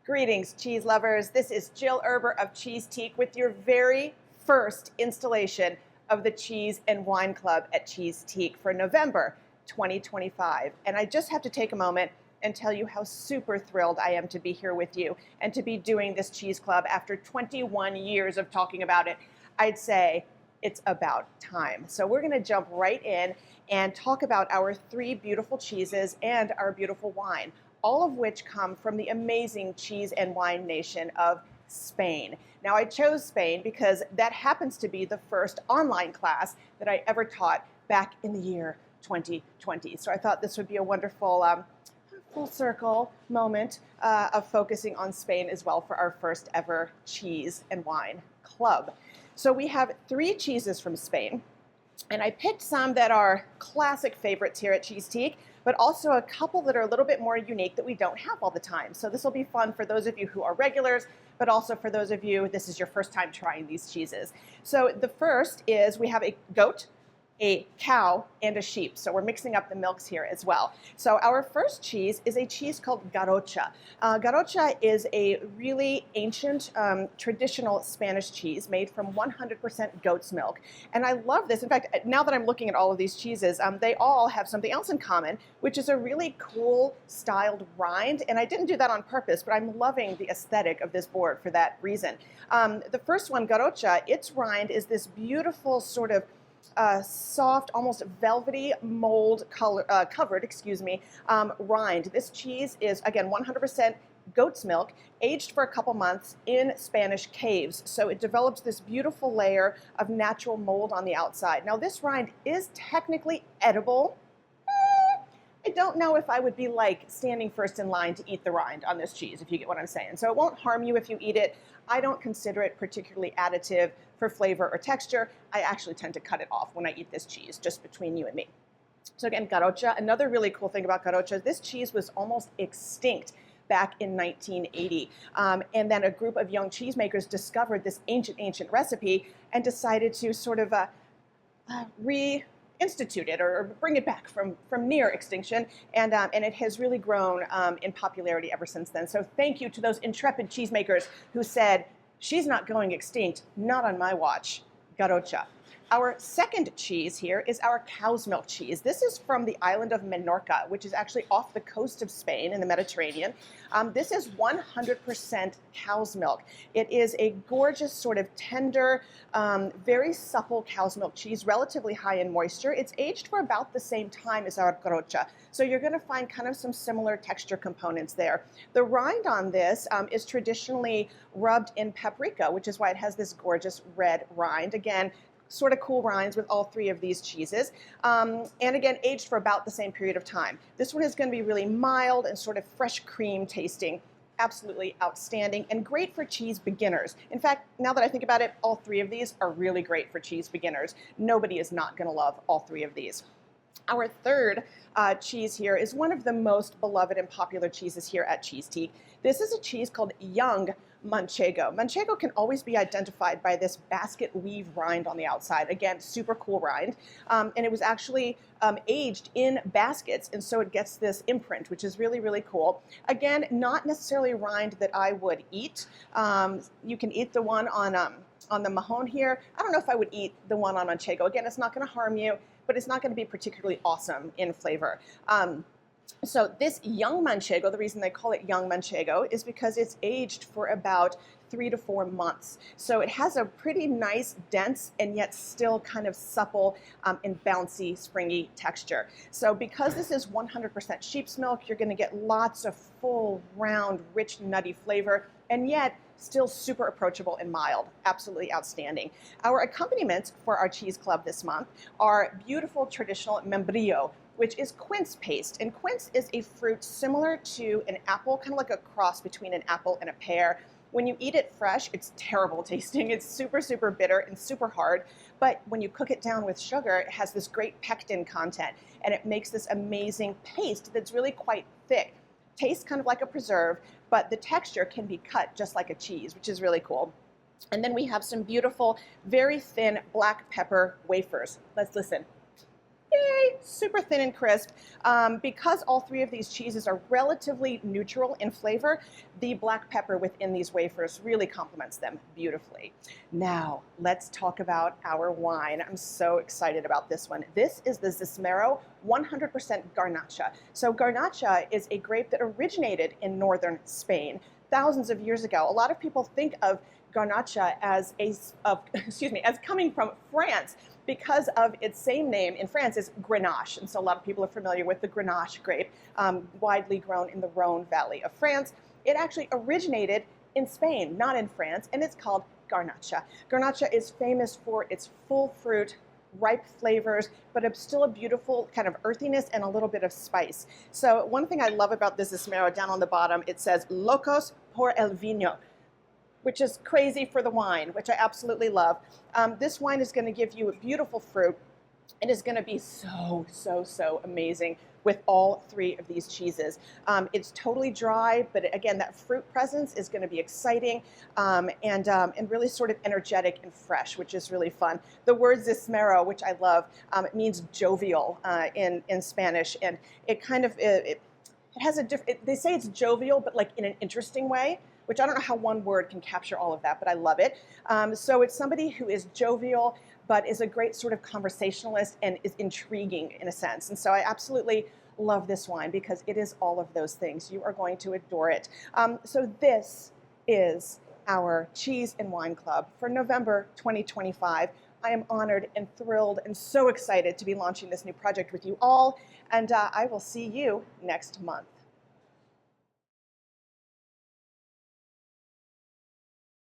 Greetings, cheese lovers. This is Jill Erber of Cheesetique with your very first installation of the Cheese and Wine Club at Cheesetique for November 2025. And I just have to take a moment and tell you how super thrilled I am to be here with you and to be doing this cheese club after 21 years of talking about it. I'd say it's about time. So we're going to jump right in and talk about our three beautiful cheeses and our beautiful wine, all of which come from the amazing cheese and wine nation of Spain. Now, I chose Spain because that happens to be the first online class that I ever taught back in the year 2020. So I thought this would be a wonderful full circle moment of focusing on Spain as well for our first ever cheese and wine club. So we have three cheeses from Spain, and I picked some that are classic favorites here at Cheesetique, but also a couple that are a little bit more unique that we don't have all the time. So this will be fun for those of you who are regulars, but also for those of you, this is your first time trying these cheeses. So the first is we have a goat, a cow, and a sheep. So we're mixing up the milks here as well. So our first cheese is a cheese called Garrotxa. Garrotxa is a really ancient, traditional Spanish cheese made from 100% goat's milk. And I love this. In fact, now that I'm looking at all of these cheeses, they all have something else in common, which is a really cool styled rind. And I didn't do that on purpose, but I'm loving the aesthetic of this board for that reason. The first one, Garrotxa, its rind is this beautiful sort of soft, almost velvety mold covered, rind. This cheese is, again, 100% goat's milk, aged for a couple months in Spanish caves. So it develops this beautiful layer of natural mold on the outside. Now, this rind is technically edible. I don't know if I would be like standing first in line to eat the rind on this cheese, if you get what I'm saying. So it won't harm you if you eat it. I don't consider it particularly additive for flavor or texture. I actually tend to cut it off when I eat this cheese, just between you and me. So again, Garrotxa, another really cool thing about Garrotxa, this cheese was almost extinct back in 1980. And then a group of young cheesemakers discovered this ancient recipe and decided to sort of reinstitute it or bring it back from near extinction, and it has really grown in popularity ever since then. So thank you to those intrepid cheesemakers who said, she's not going extinct, not on my watch, Garrotxa. Our second cheese here is our cow's milk cheese. This is from the island of Menorca, which is actually off the coast of Spain in the Mediterranean. This is 100% cow's milk. It is a gorgeous sort of tender, very supple cow's milk cheese, relatively high in moisture. It's aged for about the same time as our Garrotxa. So you're going to find kind of some similar texture components there. The rind on this is traditionally rubbed in paprika, which is why it has this gorgeous red rind. Again, sort of cool rinds with all three of these cheeses. And again, aged for about the same period of time. This one is going to be really mild and sort of fresh cream tasting. Absolutely outstanding and great for cheese beginners. In fact, now that I think about it, all three of these are really great for cheese beginners. Nobody is not going to love all three of these. Our third cheese here is one of the most beloved and popular cheeses here at Cheesetique. This is a cheese called young Manchego. Manchego can always be identified by this basket weave rind on the outside. Again, super cool rind. And it was actually aged in baskets, and so it gets this imprint, which is really, really cool. Again, not necessarily rind that I would eat. You can eat the one on the Mahón here. I don't know if I would eat the one on Manchego. Again, it's not going to harm you, but it's not going to be particularly awesome in flavor. So this young Manchego, the reason they call it young Manchego is because it's aged for about 3 to 4 months. So it has a pretty nice, dense, and yet still kind of supple and bouncy, springy texture. So because this is 100% sheep's milk, you're going to get lots of full, round, rich, nutty flavor, and yet still super approachable and mild. Absolutely outstanding. Our accompaniments for our cheese club this month are beautiful traditional membrillo, which is quince paste. And quince is a fruit similar to an apple, kind of like a cross between an apple and a pear. When you eat it fresh, it's terrible tasting. It's super, super bitter and super hard. But when you cook it down with sugar, it has this great pectin content, and it makes this amazing paste that's really quite thick. Tastes kind of like a preserve, but the texture can be cut just like a cheese, which is really cool. And then we have some beautiful, very thin black pepper wafers. Let's listen. Yay, super thin and crisp. Because all three of these cheeses are relatively neutral in flavor, the black pepper within these wafers really complements them beautifully. Now, let's talk about our wine. I'm so excited about this one. This is the Zismero 100% Garnacha. So Garnacha is a grape that originated in northern Spain thousands of years ago. A lot of people think of Garnacha as as coming from France, because of its same name in France is Grenache. And so a lot of people are familiar with the Grenache grape, widely grown in the Rhone Valley of France. It actually originated in Spain, not in France, and it's called Garnacha. Garnacha is famous for its full fruit, ripe flavors, but it's still a beautiful kind of earthiness and a little bit of spice. So one thing I love about this Zismero, down on the bottom, it says Locos por el vino, which is crazy for the wine, which I absolutely love. This wine is going to give you a beautiful fruit. It is going to be so, so, so amazing with all three of these cheeses. It's totally dry, but again, that fruit presence is going to be exciting and really sort of energetic and fresh, which is really fun. The word Zismero, which I love, it means jovial in Spanish, and it kind of, it has a different, they say it's jovial, but like in an interesting way, which I don't know how one word can capture all of that, but I love it. So it's somebody who is jovial, but is a great sort of conversationalist and is intriguing in a sense. And so I absolutely love this wine because it is all of those things. You are going to adore it. So this is our Cheese and Wine Club for November 2025. I am honored and thrilled and so excited to be launching this new project with you all, and I will see you next month.